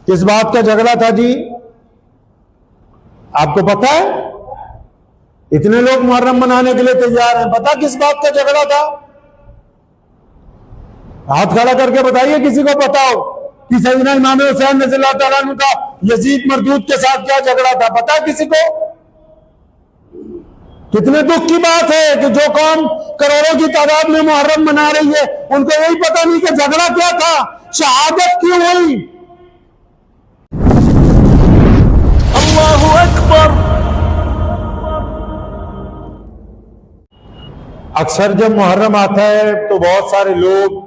किस बात का झगड़ा था जी? आपको पता है? इतने लोग मुहर्रम मनाने के लिए तैयार हैं, पता किस बात का झगड़ा था? हाथ खड़ा करके बताइए किसी को पता हो कि सैयदना इमाम हुसैन रज़ियल्लाहु तआला अन्हु का यजीद मरदूद के साथ क्या झगड़ा था? पता है किसी को? कितने दुख की बात है कि जो कौम करोड़ों की तादाद में मुहर्रम मना रही है, उनको यही पता नहीं कि झगड़ा क्या था, शहादत क्यों हुई। अल्लाहु अकबर। अक्सर जब मुहर्रम आता है तो बहुत सारे लोग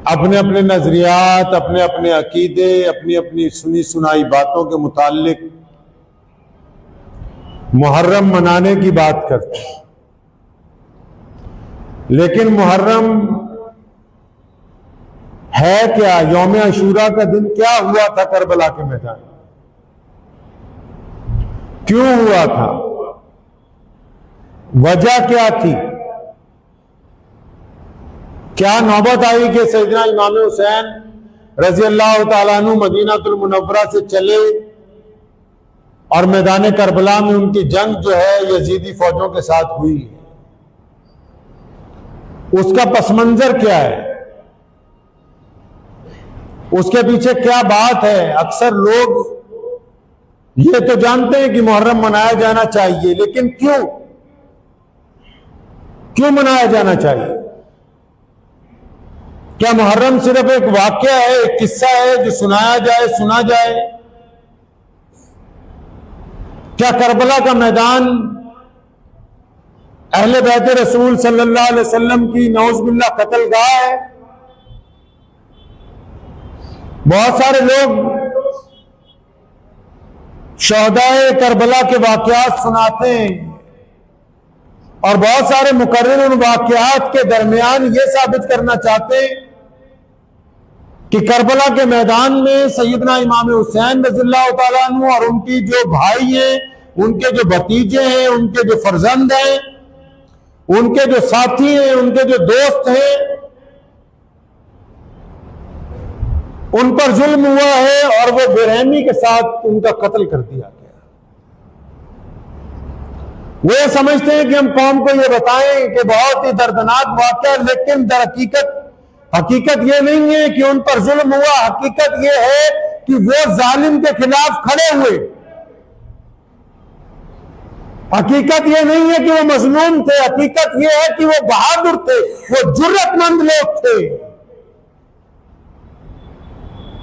अपने अपने नजरियात, अपने अपने अकीदे, अपनी अपनी सुनी सुनाई बातों के मुताल्लिक मुहर्रम मनाने की बात करते हैं। लेकिन मुहर्रम है क्या? यौम अशूरा का दिन क्या हुआ था करबला के मैदान? क्यों हुआ था? वजह क्या थी? क्या नौबत आई कि सैयदना इमाम हुसैन रज़ियल्लाहु तआला अन्हु मदीनातुल मुनव्वरा से चले और मैदान करबला में उनकी जंग जो है यजीदी फौजों के साथ हुई? उसका पसमंजर क्या है? उसके पीछे क्या बात है? अक्सर लोग ये तो जानते हैं कि मुहर्रम मनाया जाना चाहिए, लेकिन क्यों मनाया जाना चाहिए? क्या मुहर्रम सिर्फ एक वाकया है, एक किस्सा है जो सुनाया जाए, सुना जाए? क्या करबला का मैदान अहले बैत रसूल सल्लल्लाहु अलैहि वसल्लम की नौज़ुबिल्लाह कत्लगाह है? बहुत सारे लोग शोहदाए करबला के वाकयात सुनाते हैं और बहुत सारे मुकर्रिर उन वाकयात के दरमियान ये साबित करना चाहते हैं कि करबला के मैदान में सैयदना इमाम हुसैन रज़ियल्लाहु तआला अन्हु और उनकी जो भाई हैं, उनके जो भतीजे हैं, उनके जो फर्जंद हैं, उनके जो साथी हैं, उनके जो दोस्त हैं, उन पर जुल्म हुआ है और वो बेरहमी के साथ उनका कत्ल कर दिया गया। वे समझते हैं कि हम कौम को ये बताएं कि बहुत ही दर्दनाक वाक़या, लेकिन दर हकीकत ये नहीं है कि उन पर जुल्म हुआ। हकीकत ये है कि वो जालिम के खिलाफ खड़े हुए। हकीकत ये नहीं है कि वो मजलूम थे, हकीकत ये है कि वो बहादुर थे, वो जुर्रतमंद लोग थे।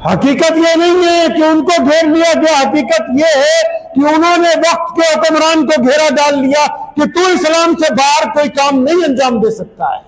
हकीकत ये नहीं है कि उनको घेर लिया गया, हकीकत ये है कि उन्होंने वक्त के हुक्मरान को घेरा डाल लिया कि तू इस्लाम से बाहर कोई काम नहीं अंजाम दे सकता है।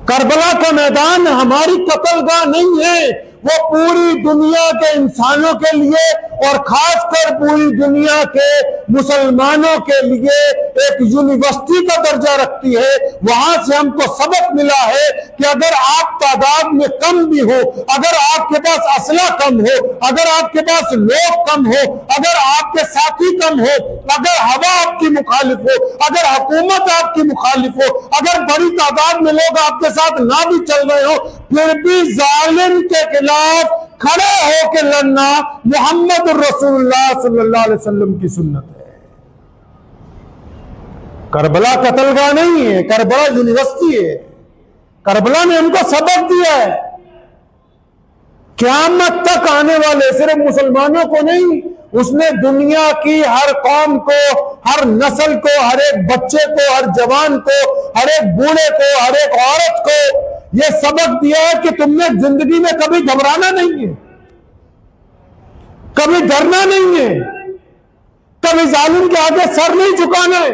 करबला का मैदान हमारी कत्लगाह नहीं है, वो पूरी दुनिया के इंसानों के लिए और खासकर पूरी दुनिया के मुसलमानों के लिए एक यूनिवर्सिटी का दर्जा रखती है। वहां से हमको सबक मिला है कि अगर आप तादाद में कम भी हो, अगर आपके पास असला कम हो, अगर आपके पास लोग कम हो, अगर आपके साथी कम हो, अगर हवा आपकी मुखालिफ हो, अगर हुकूमत आपकी मुखालिफ हो, अगर बड़ी तादाद में लोग आपके साथ ना भी चल रहे हो, फिर भी जालिम के खिलाफ खड़े होकर लड़ना मोहम्मद रसूलुल्लाह सल्लल्लाहु अलैहि वसल्लम की सुन्नत है। करबला कत्लगाह नहीं है, करबला यूनिवर्सिटी है। करबला ने हमको सबक दिया है। क़यामत तक आने वाले सिर्फ मुसलमानों को नहीं, उसने दुनिया की हर कौम को, हर नस्ल को, हर एक बच्चे को, हर जवान को, हर एक बूढ़े को, हर एक औरत को यह सबक दिया है कि तुमने जिंदगी में कभी घबराना नहीं है, कभी डरना नहीं है, कभी जालिम के आगे सर नहीं झुकाना है,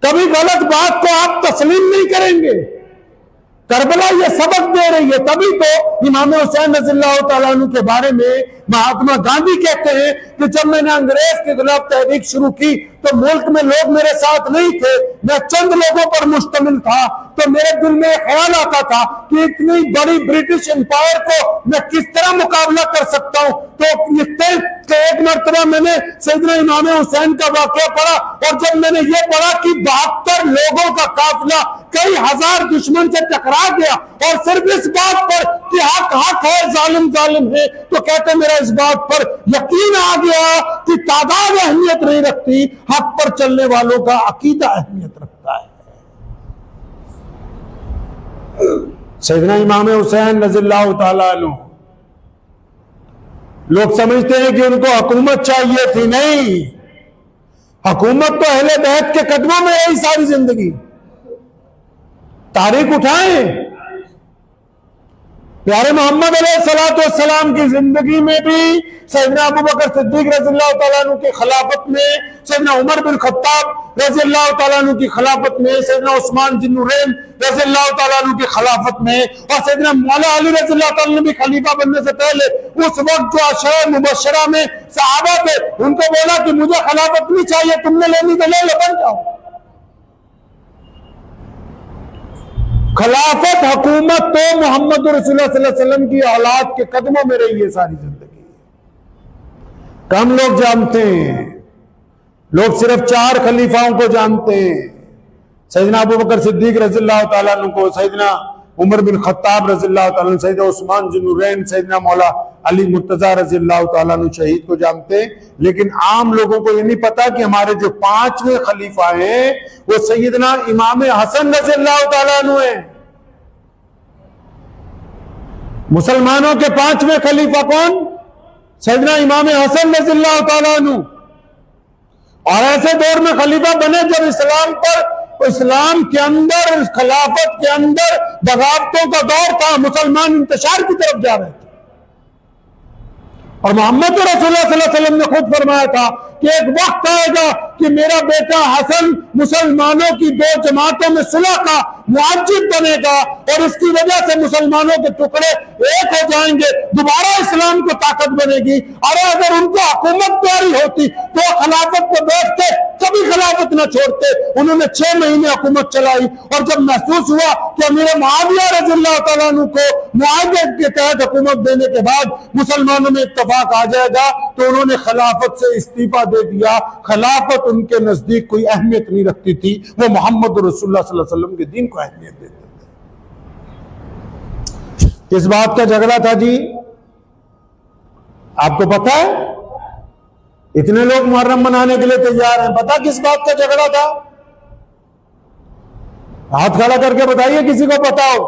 कभी गलत बात को आप तस्लीम नहीं करेंगे। करबला ये सबक दे रही है। तभी तो इमाम हुसैन रज़ियल्लाहु तआला अन्हु के बारे में महात्मा गांधी कहते हैं कि जब मैंने अंग्रेज के खिलाफ तहरीक शुरू की तो मुल्क में लोग मेरे साथ नहीं थे, मैं चंद लोगों पर मुश्तमिल था, तो मेरे दिल में ख्याल आता था कि इतनी बड़ी ब्रिटिश एम्पायर को मैं किस तरह मुकाबला कर सकता हूं। तो एक मरतबा मैंने सैयदना इमाम हुसैन का वाकया पढ़ा, और जब मैंने ये पढ़ा कि 72 लोगों का काफिला कई हजार दुश्मन से टकरा गया, और सिर्फ इस बात पर कि हक हक है, जालिम जालिम है, तो कहते मेरा इस बात पर यकीन आ गया कि तादाद अहमियत नहीं रखती, हक पर चलने वालों का अकीदा अहमियत रखता है। सैयदना इमाम हुसैन रज़ियल्लाहु ताला अन्हु, लोग समझते हैं कि उनको हुकूमत चाहिए थी, नहीं, हुकूमत तो अहले बैत के कदमों में रही सारी जिंदगी। तारीख उठाएं, प्यारे मोहम्मद अलैहिस्सलाम की जिंदगी में भी सैयदना अबू बकर सिद्दीक रज़ियल्लाहु ताला अन्हु की खिलाफत में, सैयदना उमर बिन खत्ताब रज़ियल्लाहु ताला अन्हु की खिलाफत में, सैयदना उस्मान ज़ुन्नुरैन रज़ियल्लाहु ताला अन्हु की खिलाफत में, और सैयदना मौला अली रज़ियल्लाहु ताला अन्हु भी खलीफा बनने से पहले उस वक्त जो अशरा मुबश्शरा में सहाबा थे, उनको बोला कि मुझे खिलाफत नहीं चाहिए, तुमने लेनी तो ले लो, बन जाओ। खिलाफत हुकूमत तो मोहम्मद रसूलुल्लाह सल्लल्लाहु अलैहि वसल्लम की औलाद के कदमों में रही है सारी जिंदगी। कम लोग जानते हैं, लोग सिर्फ 4 खलीफाओं को जानते हैं, सैयदना अबू बकर सिद्दीक रज़ियल्लाहु ताला अन्हु को, सैयदना उमर बिन खत्ताब रज़ियल्लाहु ताला अन्हु, सैयदना उस्मान ज़ुन्नुरैन, सैयदना मौला अली मुर्तजा रज़ियल्लाहु ताला अन्हु शहीद को जानते हैं। लेकिन आम लोगों को ये नहीं पता कि हमारे जो 5वें खलीफा हैं वो सैयदना इमाम हसन रज़ियल्लाहु ताला अन्हु हैं। मुसलमानों के 5वें खलीफा कौन? सैयदना इमाम हसन रज़ियल्लाहु ताला अन्हु। और ऐसे दौर में खलीफा बने जब इस्लाम के अंदर, खिलाफत के अंदर बगावतों का दौर था, मुसलमान इंतशार की तरफ जा रहे थे। और मोहम्मद रसूलुल्लाह सल्लल्लाहु अलैहि वसल्लम ने खुद फरमाया था कि एक वक्त आएगा कि मेरा बेटा हसन मुसलमानों की 2 जमातों में सुलह का मुआज्जिब बनेगा, और इसकी वजह से मुसलमानों के टुकड़े एक हो जाएंगे, दोबारा इस्लाम को ताकत बनेगी। और अगर उनको हुकूमत प्यारी होती तो खिलाफत को बैठते, कभी खिलाफत न छोड़ते। उन्होंने 6 महीने हुकूमत चलाई, और जब महसूस हुआ कि अमीर मुआविया रज़ियल्लाहु ताला अन्हु को मुआहदे के तहत हुकूमत देने के बाद मुसलमानों में इत्तफाक आ जाएगा, तो उन्होंने खिलाफत से इस्तीफा दे दिया। खिलाफत उनके नजदीक कोई अहमियत नहीं रखती थी, वो मोहम्मद रसूलुल्लाह सल्लल्लाहु अलैहि वसल्लम के दीन को अहमियत देते थे। किस बात का झगड़ा था जी, आपको पता है? इतने लोग मुहर्रम मनाने के लिए तैयार हैं, पता किस बात का झगड़ा था? हाथ खड़ा करके बताइए किसी को पता हो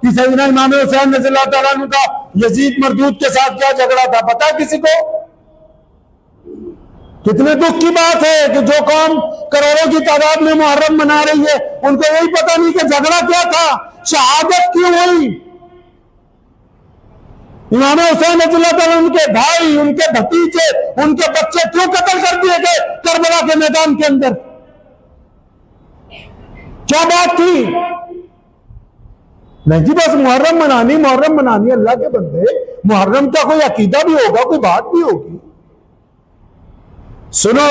कि सैयदना इमाम हुसैन रज़ियल्लाहु ताला अन्हु का यजीद मरदूद के साथ क्या झगड़ा था, पता है किसी को? कितने दुख की बात है कि जो कौम करोड़ों की तादाद में मुहर्रम मना रही है, उनको यही पता नहीं कि झगड़ा क्या था, शहादत क्यों हुई। इमाम हुसैन रज़ियल्लाहु ताला अन्हु के भाई, उनके भतीजे, उनके बच्चे क्यों कत्ल कर दिए गए करबला के मैदान के अंदर? क्या बात थी? नहीं जी, बस मुहर्रम मनानी। अल्लाह के बंदे, मुहर्रम का कोई अकीदा भी होगा, कोई बात भी होगी। सुनो,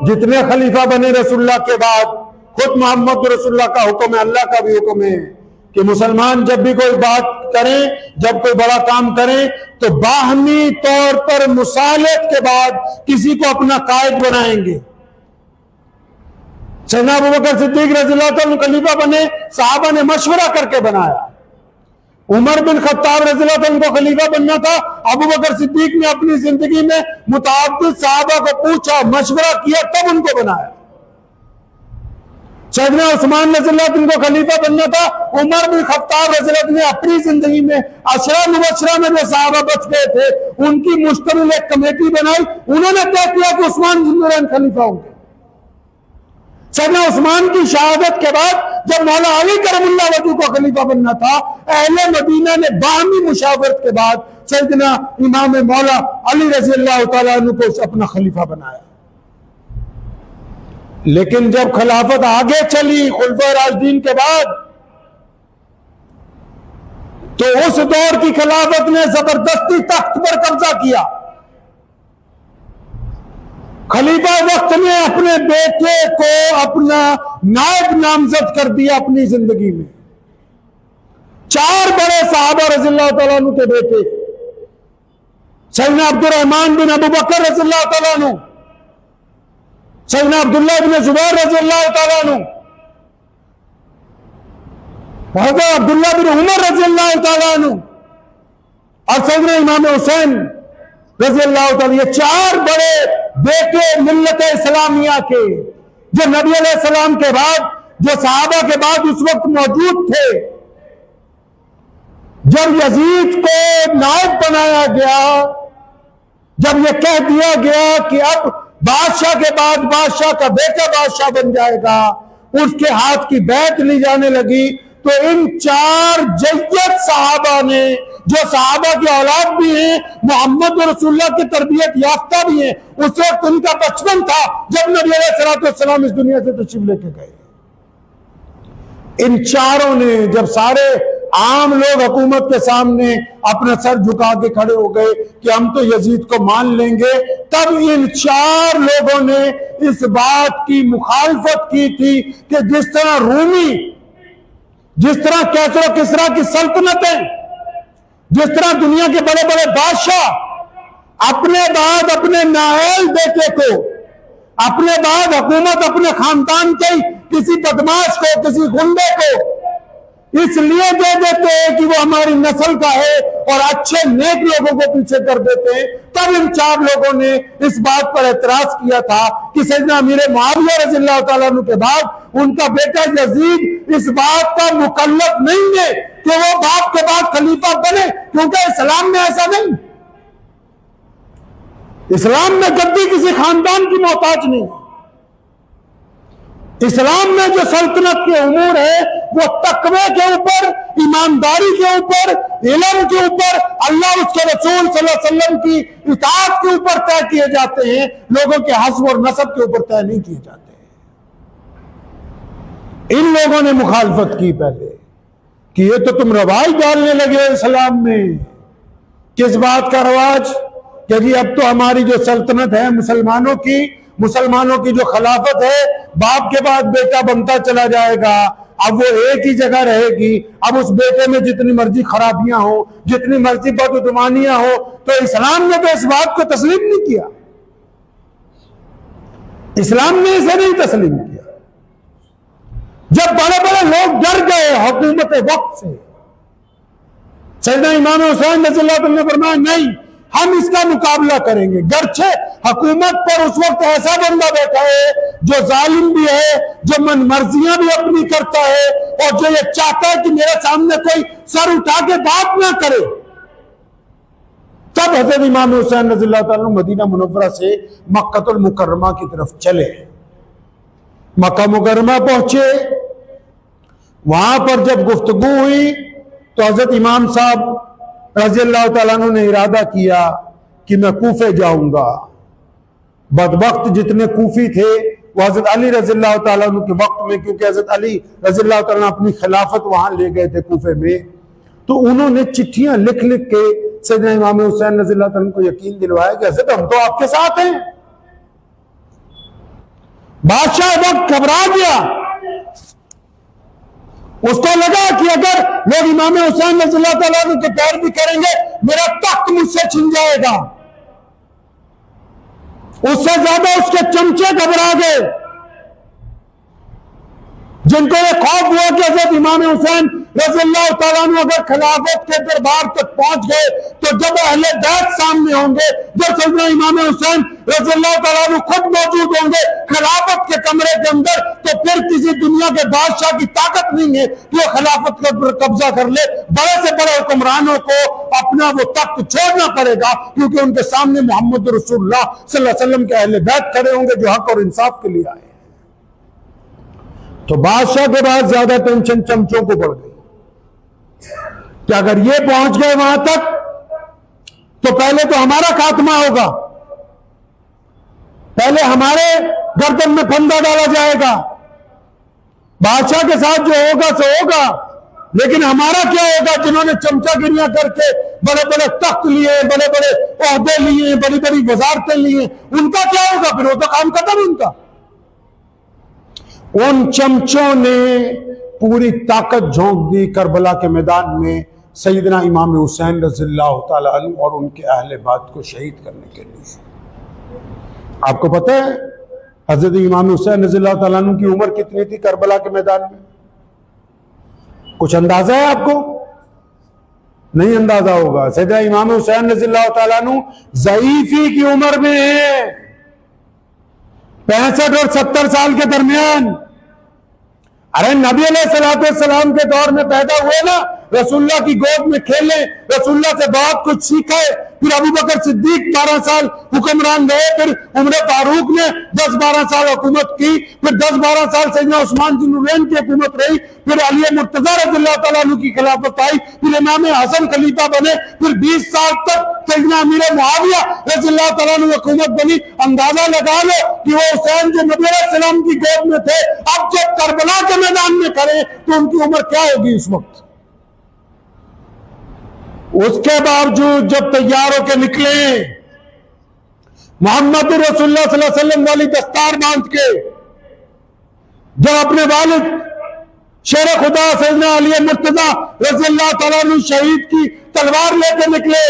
जितने खलीफा बने रसूलुल्लाह के बाद, खुद मोहम्मद रसूलुल्लाह का हुक्म है, अल्लाह का भी हुक्म है कि मुसलमान जब भी कोई बात करें, जब कोई बड़ा काम करें, तो बाहमी तौर पर मुसालहत के बाद किसी को अपना कायद बनाएंगे। सैयदना अबू बकर सिद्दीक रज़ियल्लाहु ताला अन्हु खलीफा बने, सहाबा ने मशवरा करके बनाया। उमर बिन खत्ताब रज़ियल्लाहु ताला अन्हु को खलीफा बनना था, अबू बकर सिद्दीक ने अपनी जिंदगी में मुताअद्दिद सहाबा को पूछा, मशवरा किया, तब उनको बनाया। सैयदना उस्मान रज़ियल्लाहु अन्हु को खलीफा बनना था, उमर बिन खत्ताब रज़ियल्लाहु अन्हु ने अपनी जिंदगी में अशरा मुबश्शरा में जो सहाबा बच गए थे, उनकी मुश्तमिल एक कमेटी बनाई। उन्होंने तय किया कि उस्मान ज़ुन्नुरैन खलीफा होंगे। सैयदना उस्मान की शहादत के बाद जब मौला अली करमुल्लाह वजह को खलीफा बनना था, अहले मदीना ने बाहमी मुशावरत के बाद सैयदना इमाम मौला अली रज़ियल्लाहु ताला अन्हु को अपना खलीफा बनाया। लेकिन जब खिलाफत आगे चली खुलफाए राशिदीन के बाद, तो उस दौर की खिलाफत ने जबरदस्ती तख्त पर कब्जा किया। खलीफा वक्त ने अपने बेटे को अपना नायब नामजद कर दिया अपनी जिंदगी में। 4 बड़े सहाबा रज़ियल्लाहु तआला अन्हु के बेटे, सैयदना अब्दुर्रहमान बिन अबू बकर रज़ियल्लाहु तआला अन्हु, सैयदना अब्दुल्लाह बिन जुबैर रज़ियल्लाहु तआला अन्हु, हज़रत अब्दुल्लाह बिन उमर रज़ियल्लाहु तआला अन्हु और सैयदना इमाम हुसैन रज़ियल्लाहु तआला, ये 4 बड़े बेटे मिल्लत इस्लामिया के, जो नबी अलैहिस्सलाम के बाद, जो सहाबा के बाद उस वक्त मौजूद थे। जब यजीद को नायब बनाया गया, जब यह कह दिया गया कि अब बादशाह के बाद बादशाह का बेटा बादशाह बन जाएगा, उसके हाथ की बैत ली जाने लगी, तो इन 4 जय्यद सहाबा ने, जो सहाबा की औलाद भी हैं, मोहम्मद रसूलुल्लाह की तरबियत याफ्ता भी हैं, उस वक्त उनका बचपन था जब नबी अलैहिस्सलाम इस दुनिया से तशरीफ लेके गए। इन चारों ने जब सारे आम लोग हुकूमत के सामने अपना सर झुका के खड़े हो गए कि हम तो यजीद को मान लेंगे, तब इन 4 लोगों ने इस बात की मुखालफत की थी कि जिस तरह रूमी, जिस तरह कैसर और किसरा की सल्तनतें, जिस तरह दुनिया के बड़े बड़े बादशाह अपने बाद अपने नाअहल बेटे को, अपने बाद हुकूमत अपने खानदान के किसी बदमाश को, किसी गुंडे को इसलिए दे देते हैं कि वो हमारी नस्ल का है और अच्छे नेक लोगों को पीछे कर देते हैं, तब इन 4 लोगों ने इस बात पर एतराज किया था कि सैयदना अमीर मुआविया रज़ियल्लाहु तआला अन्हु के बाद उनका बेटा यजीद इस बात का मुकल्लफ नहीं है कि वो बाप के बाद खलीफा बने, क्योंकि इस्लाम में ऐसा नहीं। इस्लाम में गद्दी किसी खानदान की मोहताज नहीं। इस्लाम में जो सल्तनत के उमूर है वो तकवे के ऊपर, ईमानदारी के ऊपर, इल्म के ऊपर, अल्लाह उसके रसूल सल्लल्लाहु अलैहि वसल्लम की इताअत के ऊपर तय किए जाते हैं, लोगों के हस्ब और नसब के ऊपर तय नहीं किए जाते हैं। इन लोगों ने मुखालफत की पहले कि ये तो तुम रवाज डालने लगे इस्लाम में। किस बात का रवाज? कि जी अब तो हमारी जो सल्तनत है मुसलमानों की जो खिलाफत है, बाप के बाद बेटा बनता चला जाएगा, अब वो एक ही जगह रहेगी, अब उस बेटे में जितनी मर्जी खराबियां हो, जितनी मर्जी बदगुमानियां हो, तो इस्लाम ने तो इस बात को तस्लीम नहीं किया। इस्लाम ने इसे नहीं तस्लीम किया। जब बड़े बड़े लोग डर गए हुकूमत वक्त से, सैयदना इमाम हुसैन रज़ियल्लाहु अन्हु ने फरमाया नहीं, हम इसका मुकाबला करेंगे। गर्चे हुकूमत पर उस वक्त ऐसा बंदा बैठा है जो जालिम भी है, जो मनमर्जियां भी अपनी करता है, और जो ये चाहता है कि मेरे सामने कोई सर उठा के बात ना करे। तब हज़रत इमाम हुसैन रज़ियल्लाहु तआला अन्हु मदीना मुनव्वरा से मक्कातुल मुकर्रमा की तरफ चले। मक्का मुकर्रमा पहुंचे, वहां पर जब गुफ्तगू हुई तो हज़रत इमाम साहब रज़ियल्लाहु तआला अन्हु ने इरादा किया कि मैं कूफे जाऊंगा। बदबख्त जितने कूफी थे वो हज़रत अली रज़ियल्लाहु तआला अन्हु के वक्त में, क्योंकि हज़रत अली रज़ियल्लाहु तआला अपनी खिलाफत वहां ले गए थे कूफे में, तो उन्होंने चिट्ठियां लिख लिख के सैयदना इमाम हुसैन रज़ियल्लाहु तआला अन्हु को यकीन दिलवाया कि हज़रत हम तो आपके साथ हैं। बादशाह वक्त घबरा गया, उसको लगा कि अगर लोग इमाम हुसैन रज़ियल्लाहु तआला अन्हु के पैरवी करेंगे मेरा तख्त मुझसे छिन जाएगा। उससे ज्यादा उसके चमचे घबरा गए, जिनको ये खौफ हुआ कि हज़रत इमाम हुसैन रज़ियल्लाहु तआला अन्हु अगर खिलाफत के दरबार तक पहुंच गए तो जब अहले बैत सामने होंगे, जब सैयदना इमाम हुसैन रज़ियल्लाहु तआला अन्हु खुद मौजूद होंगे खिलाफत के कमरे के अंदर, तो फिर किसी दुनिया के बादशाह की ताकत नहीं है कि वो खिलाफत पर कब्जा कर ले। बड़े से बड़े हुक्मरानों को अपना वो तख्त छोड़ना पड़ेगा, क्योंकि उनके सामने मोहम्मद रसूलुल्लाह सल्लल्लाहु अलैहि वसल्लम के अहले बैत खड़े होंगे जो हक और इंसाफ के लिए आए। तो बादशाह के बाद ज्यादा टेंशन चमचों को बढ़ गई कि अगर ये पहुंच गए वहां तक तो पहले तो हमारा खात्मा होगा, पहले हमारे गर्दन में फंदा डाला जाएगा। बादशाह के साथ जो होगा सो होगा, लेकिन हमारा क्या होगा जिन्होंने चमचागिरियां करके बड़े बड़े तख्त लिए, बड़े बड़े ओहदे लिए, बड़ी बड़ी वजारतें लिए, उनका क्या होगा फिर? वो तो काम खत्म उनका। उन चमचों ने पूरी ताकत झोंक दी करबला के मैदान में सैयदना इमाम हुसैन रज़ियल्लाहु ताला अन्हु और उनके अहले बात को शहीद करने के लिए। आपको पता है हजरत इमाम हुसैन रज़ियल्लाहु ताला अन्हु की उम्र कितनी थी करबला के मैदान में? कुछ अंदाजा है आपको? नहीं अंदाजा होगा। सैयदना इमाम हुसैन रज़ियल्लाहु ताला अन्हु ज़ईफी की उम्र में है, 65 और 70 साल के दरमियान। अरे नबी अलैहिस्सलाम के दौर में पैदा हुए ना, रसूलुल्लाह की गोद में खेले, रसूलुल्लाह से बहुत कुछ सीखे। फिर अबू बकर सिद्दीक 12 साल हुक्मरान रहे, फिर उमर फारूक ने 10-12 साल हुकूमत की, फिर 10-12 साल सैयदना उस्मान ज़ुन्नुरैन की हुकूमत रही, फिर अली मुर्तज़ा रज़ियल्लाहु ताला अन्हु की खिलाफत आई, फिर इमाम हसन खलीफा बने, फिर 20 साल तक सैयदना अमीर मुआविया रज़ियल्लाहु ताला अन्हु हुकूमत बनी। अंदाजा लगा लो कि वो हुसैन जो नबी अलैहिस्सलाम की गोद में थे, अब जब करबला के मैदान में खड़े तो उनकी उम्र क्या होगी इस वक्त? उसके बावजूद जब तैयार होकर निकले, मोहम्मद रसूलुल्लाह सल्लल्लाहु अलैहि वसल्लम वाली दस्तार बांध के, जब अपने वालिद शेर खुदा सैयदना अली मुर्तज़ा रज़ियल्लाहु ताला अन्हु शहीद की तलवार लेकर निकले,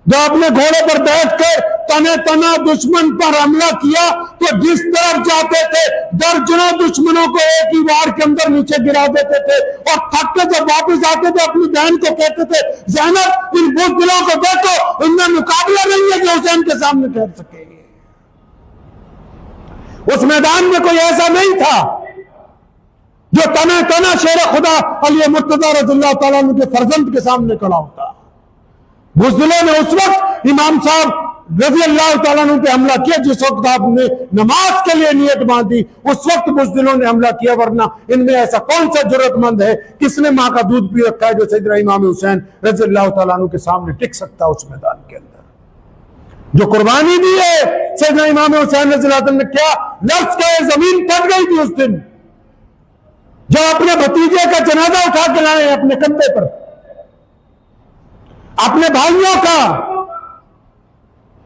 जब अपने घोड़े पर बैठकर तने तना दुश्मन पर हमला किया, तो जिस तरफ जाते थे दर्जनों दुश्मनों को एक ही वार के अंदर नीचे गिरा देते थे, और थक के जब वापस आते थे अपनी बहन को कहते थे, ज़ैनब इन बुज़दिलों को देखो, इनमें मुकाबला नहीं है जो हुसैन के सामने ठहर सके। उस मैदान में कोई ऐसा नहीं था जो तना तना शेर खुदा अली मुर्तज़ा रज़ियल्लाहु ताला अन्हु के फर्जंद के सामने खड़ा होता। बुज़दिलों ने उस वक्त इमाम साहब रज़ियल्लाहु ताला अन्हु पे हमला किया जिस वक्त आपने नमाज के लिए नियत बांधी, उस वक्त बुज़दिलों ने हमला किया, वरना इनमें ऐसा कौन सा जरूरतमंद है किसने माँ का दूध पी रखा है जो सैयदना इमाम हुसैन रज़ियल्लाहु ताला अन्हु के सामने टिक सकता है उस मैदान के अंदर। जो कुर्बानी दी है सैयदना इमाम हुसैन रज़ियल्लाहु ताला ने, क्या लफ्ज़ के जमीन फट गई थी उस दिन जब अपने भतीजे का जनाजा उठा के लाए अपने कंधे पर, अपने भाइयों का।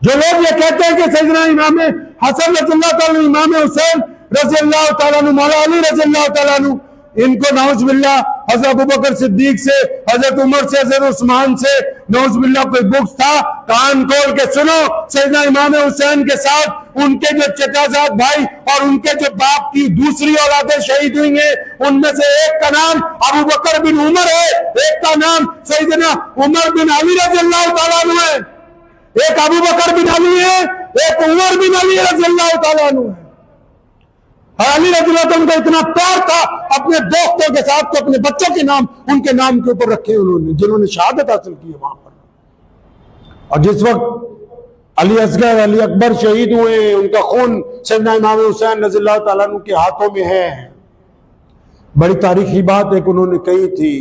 जो लोग ये कहते हैं कि सैयदना इमाम हसन रज़ियल्लाहु ताला अन्हु, इमाम हुसैन रज़ियल्लाहु ताला अन्हु, मौला अली रज़ियल्लाहु ताला अन्हु, इनको नौज़ बिल्लाह हज़रत अबू बकर सिद्दीक से, हज़रत उमर से, हज़रत उस्मान से नौज़ बिल्लाह कोई बुग़्ज़ था? कान खोल के सुनो, सैयदना इमाम हुसैन के साथ उनके जो चचाजाद भाई और उनके जो बाप की दूसरी औलादें शहीद हुई हैं, उनमें से एक का नाम अबू बकर बिन उमर है, एक का नाम सैयदना उमर बिन अली रज़ियल्लाहु ताला अन्हु है। एक अबू बकर बिन अली है, एक उमर बिन अली रज़ियल्लाहु ताला अन्हु है। और अली रज़ियल्लाहु ताला को इतना प्यार था अपने दोस्तों के साथ तो अपने बच्चों के नाम उनके नाम के ऊपर रखे उन्होंने, जिन्होंने शहादत हासिल की है वहां पर। और जिस वक्त अली असगर, अली अकबर शहीद हुए, उनका खून सैयदना इमाम हुसैन रज़ियल्लाहु ताला अन्हु के हाथों में है। बड़ी तारीखी बात एक उन्होंने कही थी,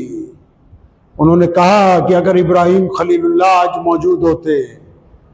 उन्होंने कहा कि अगर इब्राहिम खलीलुल्लाह आज मौजूद होते,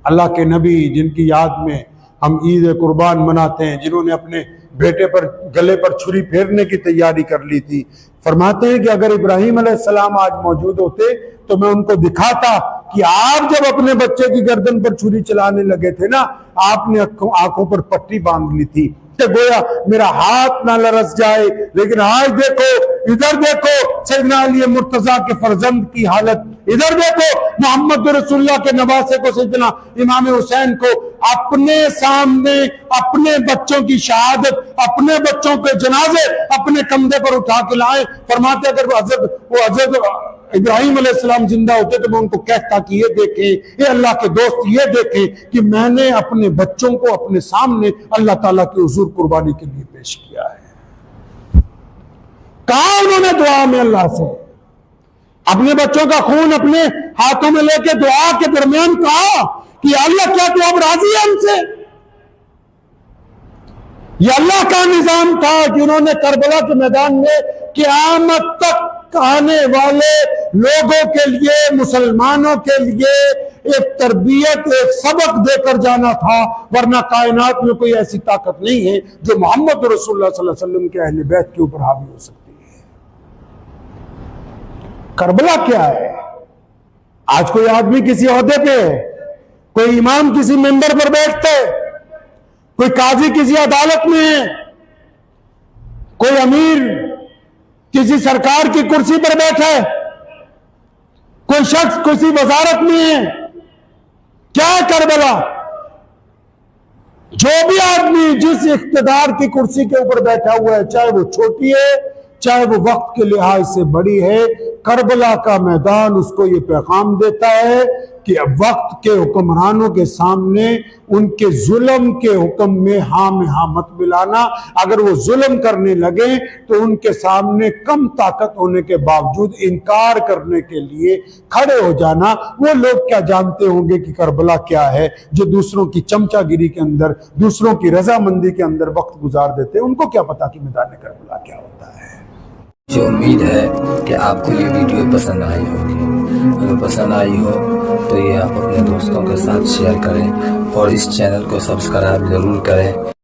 अल्लाह के नबी जिनकी याद में हम ईद कुर्बान मनाते हैं, जिन्होंने अपने बेटे पर गले पर छुरी फेरने की तैयारी कर ली थी, फरमाते हैं कि अगर इब्राहिम अलैहिस्सलाम आज मौजूद होते तो मैं उनको दिखाता कि आप जब अपने बच्चे की गर्दन पर छुरी चलाने लगे थे ना, आपने आंखों पर पट्टी बांध ली थी, गोया मेरा हाथ ना लरस जाए। लेकिन आज देखो, इधर देखो सैयदना अली मुर्तज़ा के फर्जंद की हालत, इधर देखो मोहम्मद रसूलुल्लाह के नवासे को सैयदना इमाम हुसैन को अपने सामने अपने बच्चों की शहादत, अपने बच्चों के जनाजे अपने कंधे पर उठा के लाए। फरमाते अगर हज़रत इब्राहिम अलैहिस्सलाम जिंदा होते तो मैं उनको कहता कि ये देखें, ये अल्लाह के दोस्त ये देखें कि मैंने अपने बच्चों को अपने सामने अल्लाह ताला के हुजूर कुर्बानी के लिए पेश किया है। कहा उन्होंने दुआ में अल्लाह से अपने बच्चों का खून अपने हाथों में लेके दुआ के दरमियान कहा कि अल्लाह क्या तू अब राजी है हमसे? ये अल्लाह का निजाम था कि उन्होंने करबला के मैदान में क़यामत तक आने वाले लोगों के लिए, मुसलमानों के लिए एक तरबियत, एक सबक देकर जाना था। वरना कायनात में कोई ऐसी ताकत नहीं है जो मोहम्मद रसूलुल्लाह सल्लल्लाहु अलैहि वसल्लम के अहले बैत के ऊपर हावी हो सकती है। करबला क्या है? आज कोई आदमी किसी ओहदे पे है, कोई इमाम किसी मेंबर पर बैठता है, कोई काजी किसी अदालत में है, कोई अमीर किसी सरकार की कुर्सी पर बैठा है, कोई शख्स किसी वजारत में है। क्या करबला? जो भी आदमी जिस इख्तिदार की कुर्सी के ऊपर बैठा हुआ है, चाहे वो छोटी है चाहे वो वक्त के लिहाज से बड़ी है, करबला का मैदान उसको ये पैगाम देता है कि अब वक्त के हुक्मरानों के सामने उनके जुल्म के हुक्म में हाँ में हाँ मत मिलाना। अगर वो जुल्म करने लगे तो उनके सामने कम ताकत होने के बावजूद इनकार करने के लिए खड़े हो जाना। वो लोग क्या जानते होंगे कि करबला क्या है, जो दूसरों की चमचागिरी के अंदर, दूसरों की रजामंदी के अंदर वक्त गुजार देते हैं। उनको क्या पता कि मैदान करबला क्या होता है। मुझे उम्मीद है कि आपको ये वीडियो पसंद आई होगी। अगर पसंद आई हो तो ये आप अपने दोस्तों के साथ शेयर करें और इस चैनल को सब्सक्राइब जरूर करें।